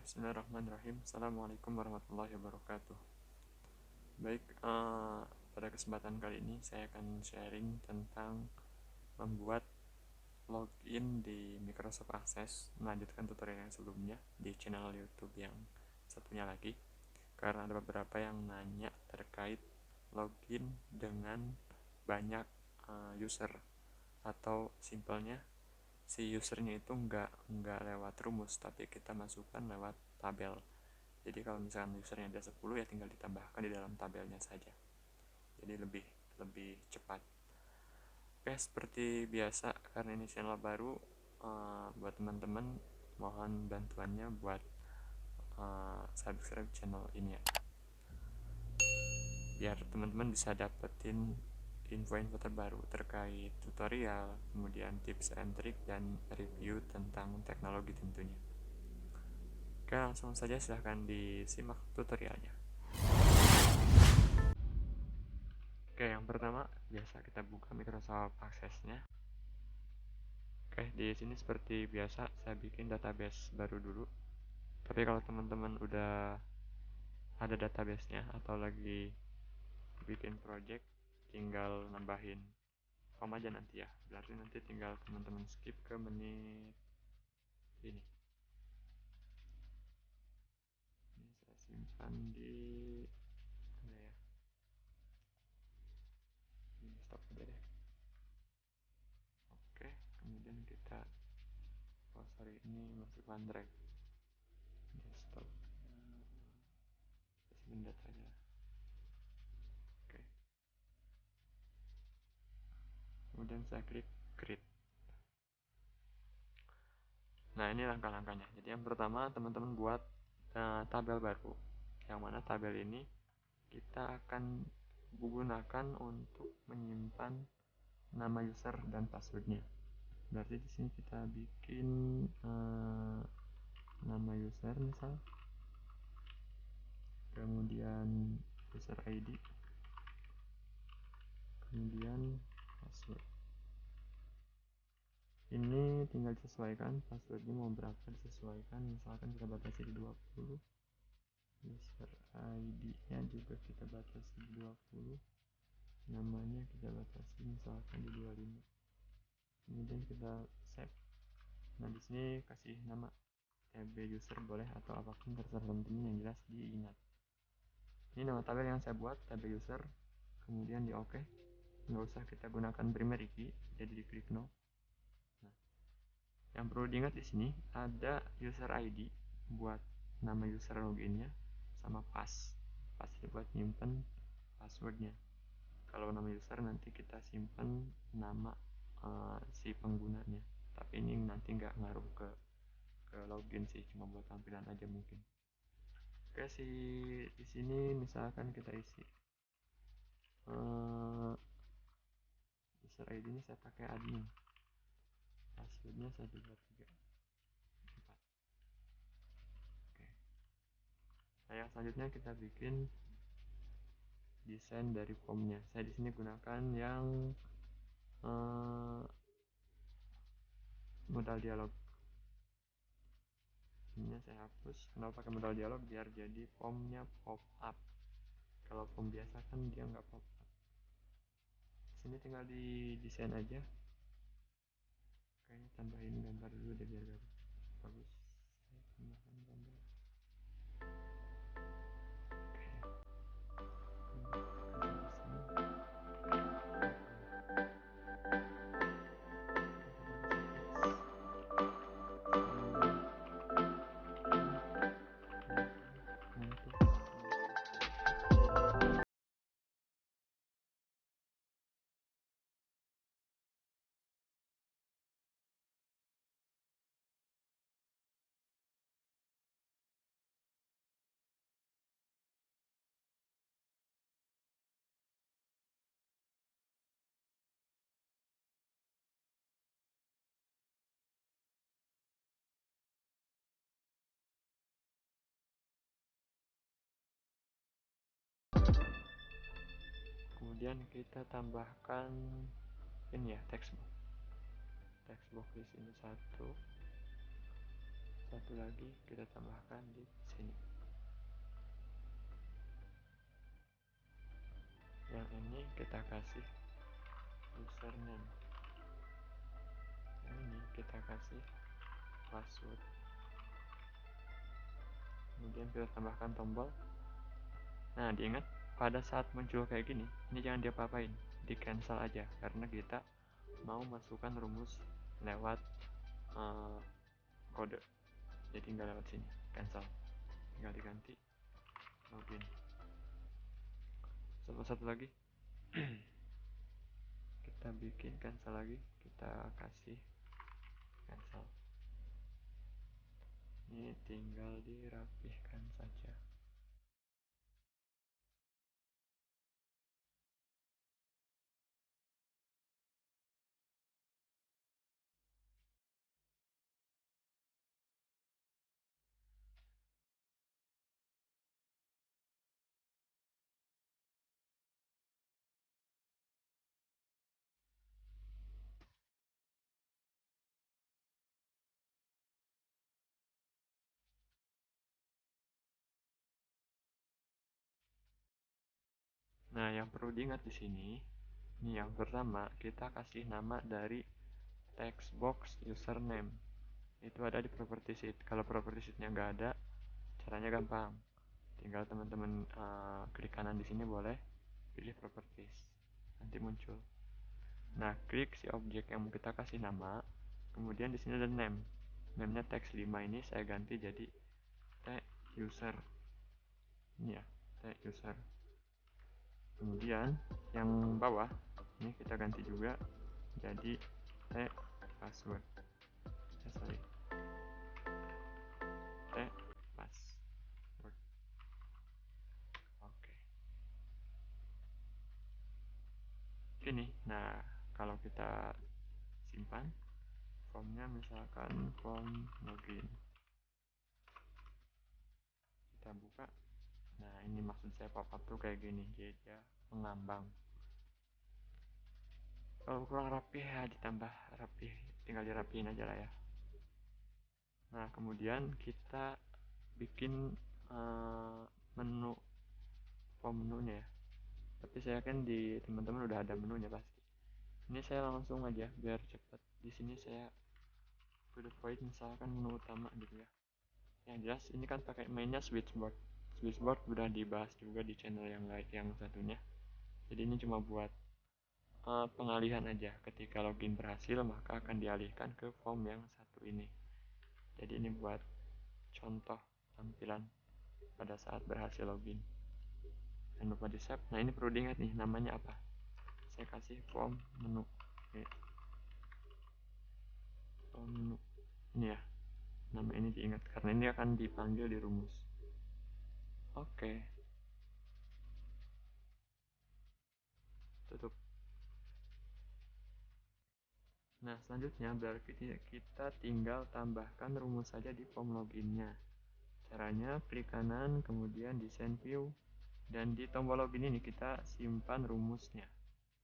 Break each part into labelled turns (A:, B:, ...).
A: Bismillahirrahmanirrahim. Assalamualaikum warahmatullahi wabarakatuh. Baik, pada kesempatan kali ini saya akan sharing tentang membuat login di Microsoft Access, melanjutkan tutorial yang sebelumnya di channel YouTube yang satunya lagi. Karena ada beberapa yang nanya terkait login dengan banyak user, atau simpelnya si usernya itu nggak lewat rumus, tapi kita masukkan lewat tabel. Jadi kalau misalkan usernya ada 10, ya tinggal ditambahkan di dalam tabelnya saja. Jadi lebih lebih cepat. Oke, seperti biasa, karena ini channel baru, buat teman-teman mohon bantuannya buat subscribe channel ini ya, biar teman-teman bisa dapetin info-info terbaru terkait tutorial, kemudian tips and trick, dan review tentang teknologi tentunya. Oke, langsung saja silahkan disimak tutorialnya. Oke, yang pertama biasa kita buka Microsoft Access-nya. Oke, di sini seperti biasa saya bikin database baru dulu. Tapi kalau teman-teman udah ada database-nya atau lagi bikin project, tinggal nambahin form aja nanti ya. Berarti nanti tinggal teman-teman skip ke menit ini. Ini saya simpan di mana ya? Ini stop aja deh. Oke, kemudian kita ini masuk OneDrive. Desktop. Simpan datanya. Oke. Kemudian saya klik create. Nah, ini langkah-langkahnya. Jadi yang pertama teman-teman buat tabel baru, yang mana tabel ini kita akan gunakan untuk menyimpan nama user dan passwordnya. Berarti di sini kita bikin nama user misal, kemudian user ID, kemudian password. Ini tinggal disesuaikan, passwordnya mau berapa disesuaikan, misalkan kita batasi di 20, user ID nya juga kita batasi di 20, namanya kita batasi misalkan di 25. Kemudian kita save. Nah, di sini kasih nama tb user boleh atau apapun terserah teman-teman, yang jelas diingat. Ini nama tabel yang saya buat, tb user. Kemudian di OK, nggak usah kita gunakan primary key, jadi di klik no. Nah, yang perlu diingat di sini ada user ID buat nama user loginnya, sama pass itu buat nyimpen passwordnya. Kalau nama user nanti kita simpen nama si penggunanya, tapi ini nanti nggak ngaruh ke login sih, cuma buat tampilan aja mungkin. Oke, di sini misalkan kita isi user ID nya saya pakai admin, passwordnya 1234. Oke. Nah, yang selanjutnya kita bikin desain dari formnya. Saya di sini gunakan yang modal dialog. Ini saya hapus. Kenapa pakai modal dialog? Biar jadi formnya pop up. Kalau form biasa kan dia nggak pop up. Sini tinggal di desain aja. Kayaknya tambahin gambar dulu deh biar bagus. Saya tambahkan gambar. Kemudian kita tambahkan ini ya, textbox di sini satu satu lagi kita tambahkan di sini. Yang ini kita kasih username, yang ini kita kasih password. Kemudian kita tambahkan tombol. Nah, diingat pada saat muncul kayak gini, ini jangan diapa-apain, di cancel aja karena kita mau masukkan rumus lewat kode, jadi nggak lewat sini. Cancel, tinggal diganti login. Sama satu lagi kita bikin cancel lagi, kita kasih cancel. Ini tinggal dirapihkan saja. Nah, yang perlu diingat di sini, ini yang pertama kita kasih nama dari text box username. Itu ada di property sheet. Kalau property sheetnya nggak ada, caranya gampang. Tinggal teman-teman klik kanan di sini boleh pilih properties, nanti muncul. Nah, klik si objek yang mau kita kasih nama, kemudian di sini ada name. Name-nya text 5, ini saya ganti jadi t user. Ini ya, t user. Kemudian yang bawah ini kita ganti juga jadi t password. Sorry, t password. Oke. Ini, nah kalau kita simpan formnya, misalkan form login, kita buka. Nah, ini maksud saya pop-up tuh kayak gini, jadi dia mengambang. Kalau kurang rapi ya ditambah rapi, tinggal dirapiin aja lah ya. Nah, kemudian kita bikin menu, form menunya ya. Tapi saya yakin di teman-teman udah ada menunya pasti. Ini saya langsung aja biar cepat. Di sini saya to the point, misalkan menu utama gitu ya. Yang jelas ini kan pakai mainnya switchboard. Switchboard udah dibahas juga di channel yang lain, yang satunya. Jadi ini cuma buat pengalihan aja. Ketika login berhasil, maka akan dialihkan ke form yang satu ini. Jadi ini buat contoh tampilan pada saat berhasil login. Jangan lupa di save. Nah, ini perlu diingat nih, namanya apa. Saya kasih form menu. Oke. Form menu. Ini ya, nama ini diingat karena ini akan dipanggil di rumus. Oke. Tutup. Nah, selanjutnya berarti kita tinggal tambahkan rumus saja di form loginnya. Caranya klik kanan, kemudian design view, dan di tombol login ini kita simpan rumusnya.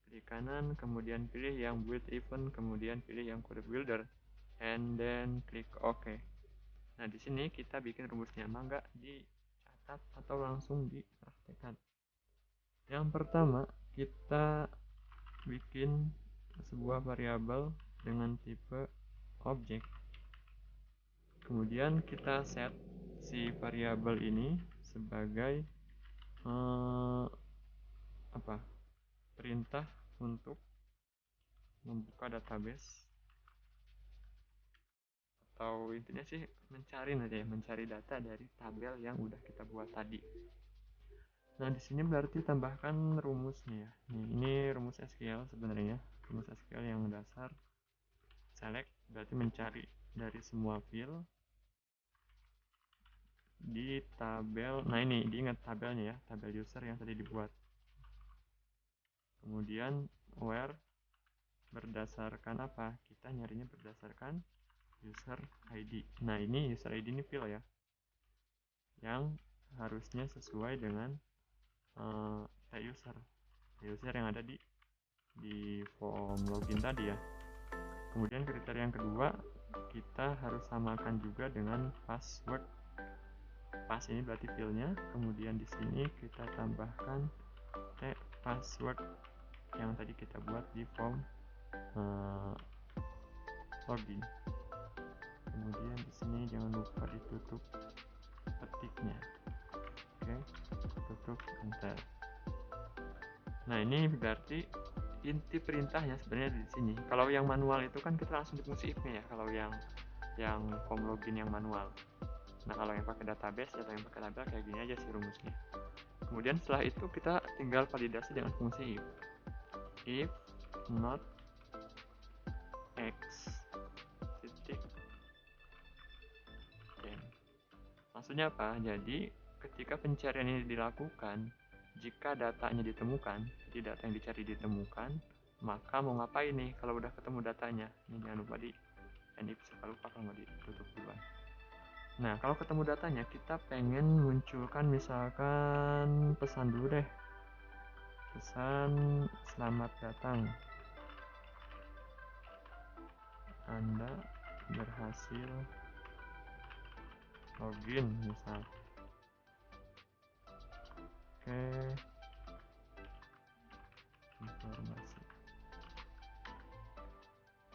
A: Klik kanan, kemudian pilih yang build event, kemudian pilih yang code builder, and then klik OK. Nah, di sini kita bikin rumusnya, mangga dicatat atau langsung dipraktekkan. Yang pertama, kita bikin sebuah variabel dengan tipe objek. Kemudian kita set si variabel ini sebagai perintah untuk membuka database, atau intinya sih mencari data dari tabel yang udah kita buat tadi. Nah, di sini berarti tambahkan rumusnya ya. Ini rumus SQL sebenarnya, rumus SQL yang dasar. Select berarti mencari dari semua field di tabel. Nah, ini diingat tabelnya ya, tabel user yang tadi dibuat. Kemudian where berdasarkan apa? Kita nyarinya berdasarkan user ID. Nah, ini user ID ini field ya, yang harusnya sesuai dengan user yang ada di form login tadi ya. Kemudian kriteria yang kedua, kita harus samakan juga dengan password. Pas ini berarti fillnya, kemudian di sini kita tambahkan password yang tadi kita buat di form login. Kemudian di sini jangan lupa ditutup petiknya. Oke, tutup enter. Nah, ini berarti inti perintahnya sebenarnya di sini. Kalau yang manual itu kan kita langsung di fungsi if-nya ya, kalau yang form login yang manual. Nah, kalau yang pakai database atau yang pakai tabel kayak gini aja sih rumusnya. Kemudian setelah itu kita tinggal validasi dengan fungsi if not x titik game. Maksudnya apa? Jadi ketika pencarian ini dilakukan, jika datanya ditemukan, jadi data yang dicari ditemukan, maka mau ngapain nih kalau udah ketemu datanya? Ini jangan lupa di if, kalau lupa kalau mau ditutup duluan. Nah, kalau ketemu datanya, kita pengen munculkan misalkan pesan dulu deh. Pesan selamat datang. Anda berhasil login misal. Oke. Informasi.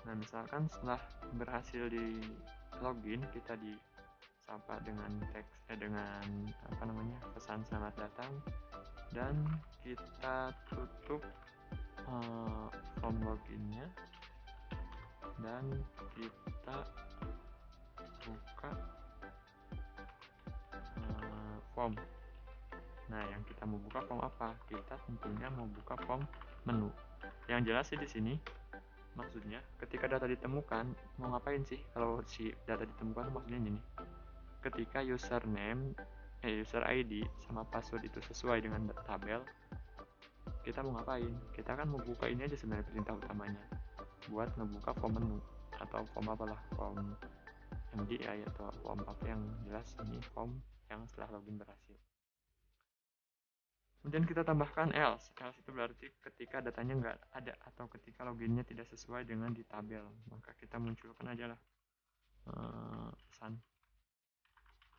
A: Nah, misalkan setelah berhasil di login, kita disapa dengan teks dengan pesan selamat datang, dan kita tutup form loginnya dan kita buka form. Nah, yang kita mau buka form apa? Kita tentunya mau buka form menu. Yang jelas sih di sini maksudnya ketika data ditemukan mau ngapain sih? Kalau si data ditemukan maksudnya ini. Ketika username, user ID sama password itu sesuai dengan tabel, kita mau ngapain? Kita kan mau buka ini aja sebenarnya perintah utamanya. Buat ngebuka form menu atau form apalah, form MDI atau form apa yang jelas ini form yang setelah login berhasil. Kemudian kita tambahkan else. Else itu berarti ketika datanya nggak ada atau ketika loginnya tidak sesuai dengan di tabel, maka kita munculkan aja lah pesan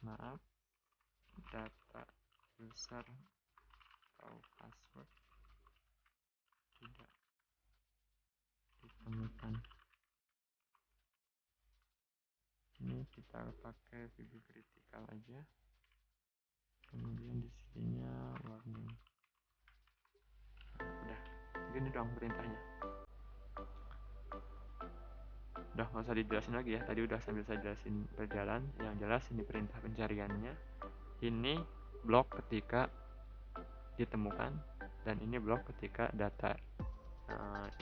A: maaf, data user atau password tidak ditemukan. Ini kita pakai VB critical aja. Kemudian di sininya warning. Udah, gini dong perintahnya. Udah nggak usah dijelasin lagi ya, tadi udah sambil saya jelasin berjalan. Yang jelas ini perintah pencariannya, ini blok ketika ditemukan, dan ini blok ketika data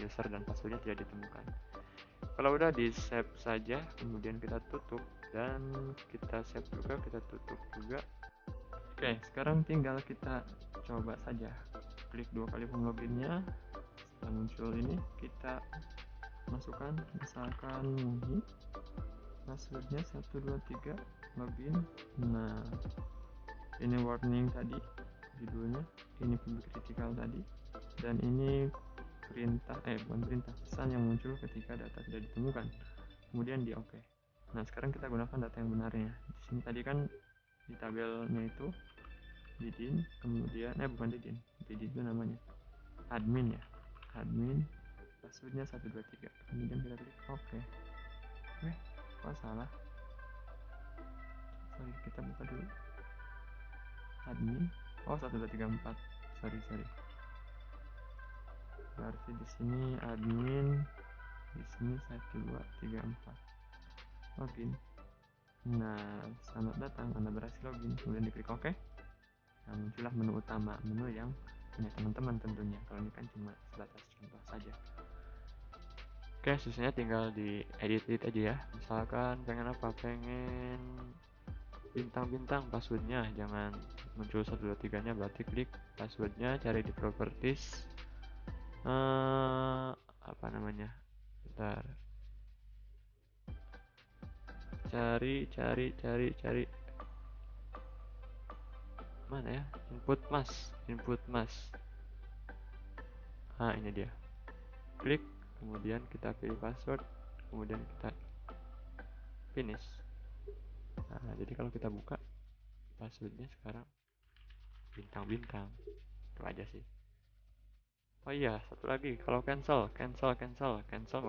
A: user dan passwordnya tidak ditemukan. Kalau udah di save saja, kemudian kita tutup, dan kita save juga, kita tutup juga. Oke, sekarang tinggal kita coba saja. Klik 2 kali form loginnya. Setelah muncul ini, kita masukkan misalkan Muhi, passwordnya 123 login. Nah, ini warning tadi judulnya, ini public critical tadi, dan ini perintah bukan perintah, pesan yang muncul ketika data tidak ditemukan. Kemudian di OK. Nah, sekarang kita gunakan data yang benarnya. Di sini tadi kan di tabelnya itu Didin, kemudian bukan Didin itu namanya admin ya, admin, passwordnya 123, kemudian kita klik OK. Kok salah? Sorry, kita buka dulu admin. 1234. Sorry. Berarti di sini admin, di sini 1234. Login. Nah, selamat datang, Anda berhasil login. Kemudian diklik OK. Nah, muncullah menu utama, menu yang punya teman-teman tentunya. Kalau ini kan cuma sebatas contoh saja. Oke, susahnya tinggal di edit aja ya. Misalkan pengen apa? Pengen bintang-bintang passwordnya, jangan muncul 123 nya, berarti klik passwordnya, cari di properties, apa namanya, bentar, cari mana ya, input mask. Ini dia, klik, kemudian kita pilih password, kemudian kita finish. Nah, jadi kalau kita buka passwordnya sekarang bintang-bintang, itu aja sih. Oh iya, satu lagi, kalau cancel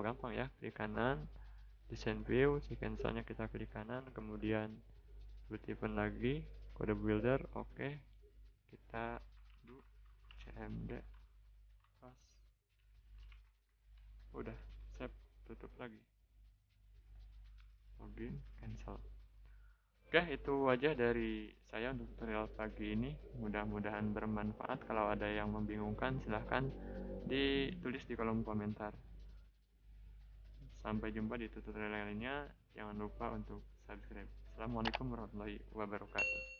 A: gampang ya, klik kanan, design view, si cancelnya kita klik kanan, kemudian boot event lagi, kode builder, oke, kita do cmd pas, udah, save, tutup lagi, login, cancel. Oke, itu aja dari saya untuk tutorial pagi ini. Mudah-mudahan bermanfaat. Kalau ada yang membingungkan, silahkan ditulis di kolom komentar. Sampai jumpa di tutorial lainnya. Jangan lupa untuk subscribe. Assalamualaikum warahmatullahi wabarakatuh.